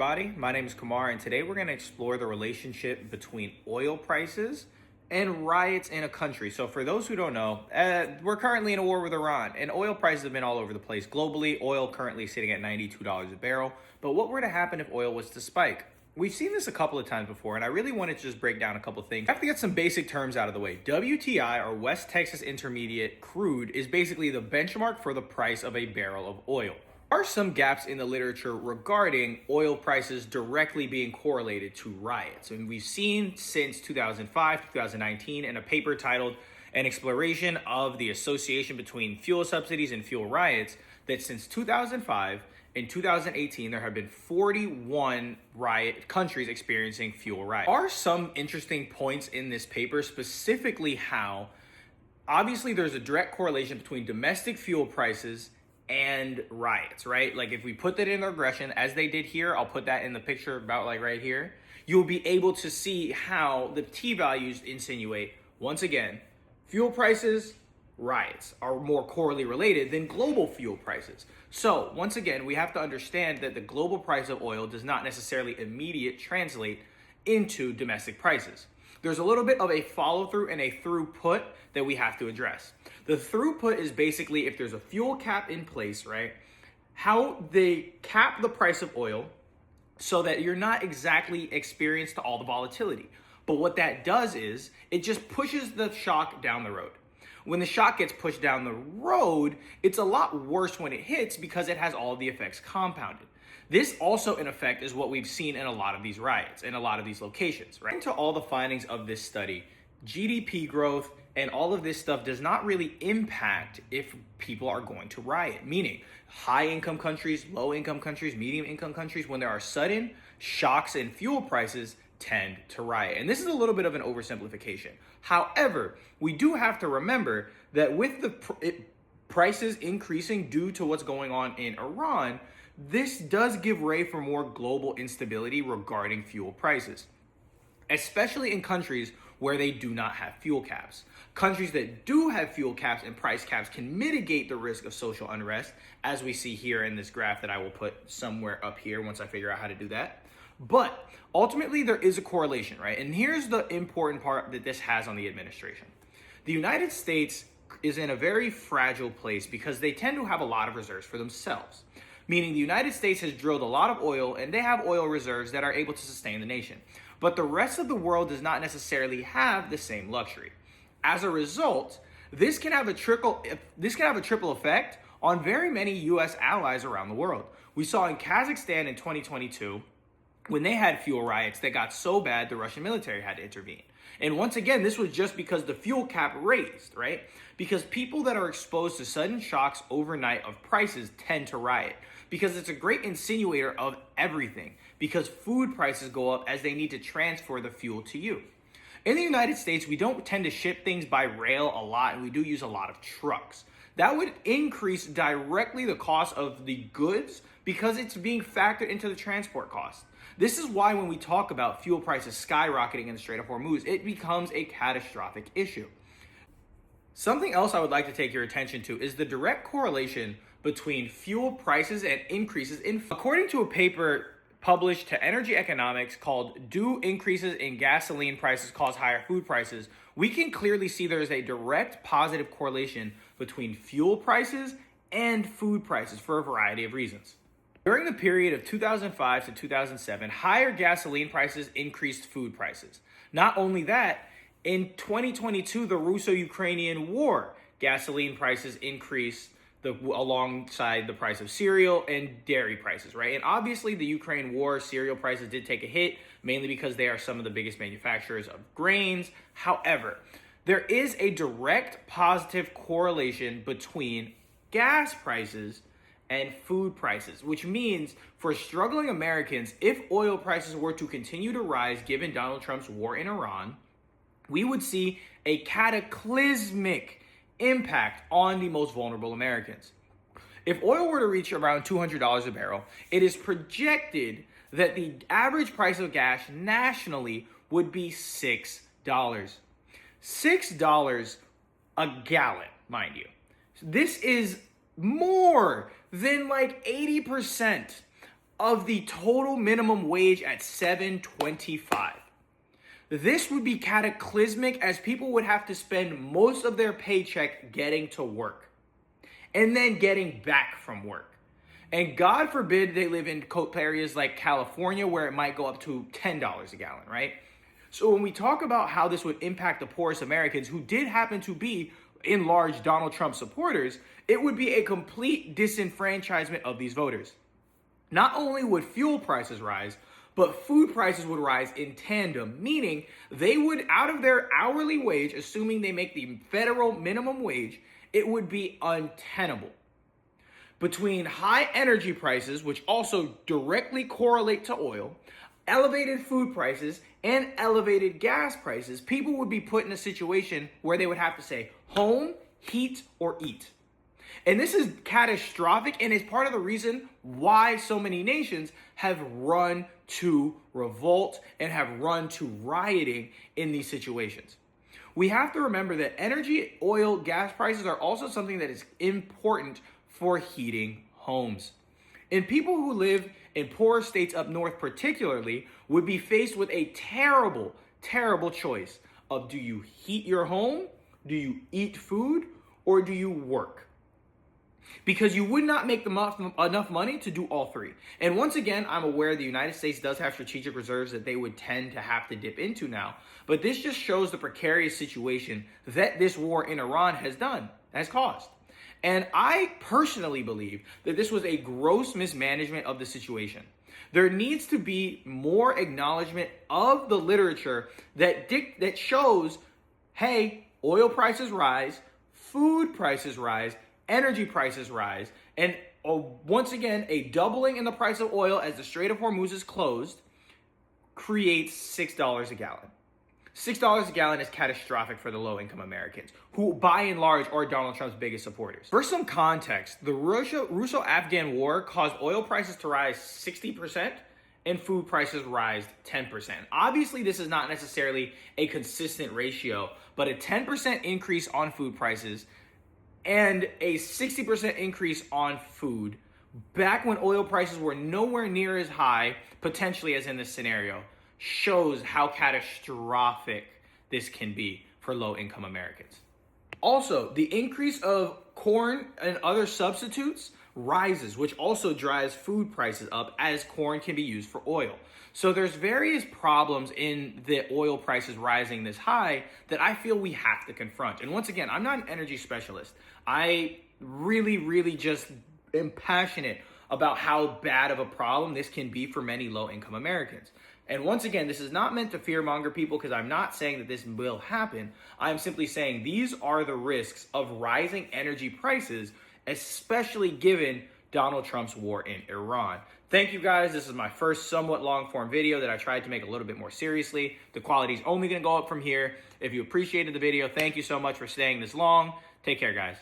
everybody. My name is Kumar, and today we're going to explore the relationship between oil prices and riots in a country. So for those who don't know, we're currently in a war with Iran, and oil prices have been all over the place. Globally, oil currently sitting at $92 a barrel. But what were to happen if oil was to spike? We've seen this a couple of times before, and I really wanted to just break down a couple of things. I have to get some basic terms out of the way. WTI, or West Texas Intermediate Crude, is basically the benchmark for the price of a barrel of oil. There are some gaps in the literature regarding oil prices directly being correlated to riots. And we've seen since 2005, 2019, in a paper titled An Exploration of the Association Between Fuel Subsidies and Fuel Riots, that since 2005 and 2018, there have been 41 countries experiencing fuel riots. There are some interesting points in this paper, specifically how, obviously, there's a direct correlation between domestic fuel prices and riots, right? Like if we put that in the regression, as they did here, I'll put that in the picture about like right here, you'll be able to see how the t-values insinuate, once again, fuel prices, riots are more correlated related than global fuel prices. So once again, we have to understand that the global price of oil does not necessarily immediately translate into domestic prices. There's a little bit of a follow through and a throughput that we have to address. The throughput is basically if there's a fuel cap in place, right? How they cap the price of oil so that you're not exactly experienced to all the volatility. But what that does is it just pushes the shock down the road. When the shock gets pushed down the road, it's a lot worse when it hits because it has all of the effects compounded. This also, in effect, is what we've seen in a lot of these riots, in a lot of these locations, right? Into all the findings of this study, GDP growth and all of this stuff does not really impact if people are going to riot, meaning high-income countries, low-income countries, medium-income countries, when there are sudden shocks in fuel prices, tend to riot. And this is a little bit of an oversimplification. However, we do have to remember that with the prices increasing due to what's going on in Iran, this does give way for more global instability regarding fuel prices, especially in countries where they do not have fuel caps. Countries that do have fuel caps and price caps can mitigate the risk of social unrest, as we see here in this graph that I will put somewhere up here once I figure out how to do that. But ultimately, there is a correlation, right? And here's the important part that this has on the administration. The United States is in a very fragile place because they tend to have a lot of reserves for themselves. Meaning the United States has drilled a lot of oil and they have oil reserves that are able to sustain the nation. But the rest of the world does not necessarily have the same luxury. As a result, this can have a triple effect on very many US allies around the world. We saw in Kazakhstan in 2022, when they had fuel riots that got so bad, the Russian military had to intervene. And once again, this was just because the fuel cap raised, right? Because people that are exposed to sudden shocks overnight of prices tend to riot. Because it's a great insinuator of everything. Because food prices go up as they need to transfer the fuel to you. In the United States, we don't tend to ship things by rail a lot, and we do use a lot of trucks. That would increase directly the cost of the goods because it's being factored into the transport cost. This is why when we talk about fuel prices skyrocketing in the Strait of Hormuz, it becomes a catastrophic issue. Something else I would like to take your attention to is the direct correlation between fuel prices and increases in. According to a paper published to Energy Economics called Do Increases in Gasoline Prices Cause Higher Food Prices, we can clearly see there is a direct positive correlation between fuel prices and food prices for a variety of reasons. During the period of 2005 to 2007, higher gasoline prices increased food prices. Not only that, in 2022, the Russo-Ukrainian war, gasoline prices increased alongside the price of cereal and dairy prices, right? And obviously the Ukraine war, cereal prices did take a hit, mainly because they are some of the biggest manufacturers of grains. However, there is a direct positive correlation between gas prices and food prices, which means for struggling Americans, if oil prices were to continue to rise given Donald Trump's war in Iran, we would see a cataclysmic impact on the most vulnerable Americans. If oil were to reach around $200 a barrel, it is projected that the average price of gas nationally would be $6. $6 a gallon, mind you. This is more than like 80% of the total minimum wage at $7.25. This would be cataclysmic, as people would have to spend most of their paycheck getting to work and then getting back from work. And God forbid they live in areas like California, where it might go up to $10 a gallon, right? So when we talk about how this would impact the poorest Americans, who did happen to be in large Donald Trump supporters, it would be a complete disenfranchisement of these voters. Not only would fuel prices rise, but food prices would rise in tandem, meaning they would, out of their hourly wage, assuming they make the federal minimum wage, it would be untenable. Between high energy prices, which also directly correlate to oil, elevated food prices, and elevated gas prices, people would be put in a situation where they would have to say home, heat, or eat. And this is catastrophic, and is part of the reason why so many nations have run to revolt and have run to rioting in these situations. We have to remember that energy, oil, gas prices are also something that is important for heating homes. And people who live in poorer states up north particularly would be faced with a terrible, terrible choice of, do you heat your home, do you eat food, or do you work? Because you would not make enough money to do all three. And once again, I'm aware the United States does have strategic reserves that they would tend to have to dip into now. But this just shows the precarious situation that this war in Iran has caused. And I personally believe that this was a gross mismanagement of the situation. There needs to be more acknowledgement of the literature that shows, hey, oil prices rise, food prices rise, energy prices rise, and once again, a doubling in the price of oil as the Strait of Hormuz is closed creates $6 a gallon. $6 a gallon is catastrophic for the low-income Americans, who by and large are Donald Trump's biggest supporters. For some context, the Russo-Afghan war caused oil prices to rise 60% and food prices rise 10%. Obviously, this is not necessarily a consistent ratio, but a 10% increase on food prices and a 60% increase on food back when oil prices were nowhere near as high, potentially, as in this scenario, shows how catastrophic this can be for low-income Americans. Also, the increase of corn and other substitutes rises, which also drives food prices up, as corn can be used for oil. So there's various problems in the oil prices rising this high that I feel we have to confront. And once again, I'm not an energy specialist. I really just am passionate about how bad of a problem this can be for many low-income Americans. And once again, this is not meant to fearmonger people, because I'm not saying that this will happen. I'm simply saying these are the risks of rising energy prices, especially given Donald Trump's war in Iran. Thank you guys. This is my first somewhat long-form video that I tried to make a little bit more seriously. The quality is only going to go up from here. If you appreciated the video, thank you so much for staying this long. Take care, guys.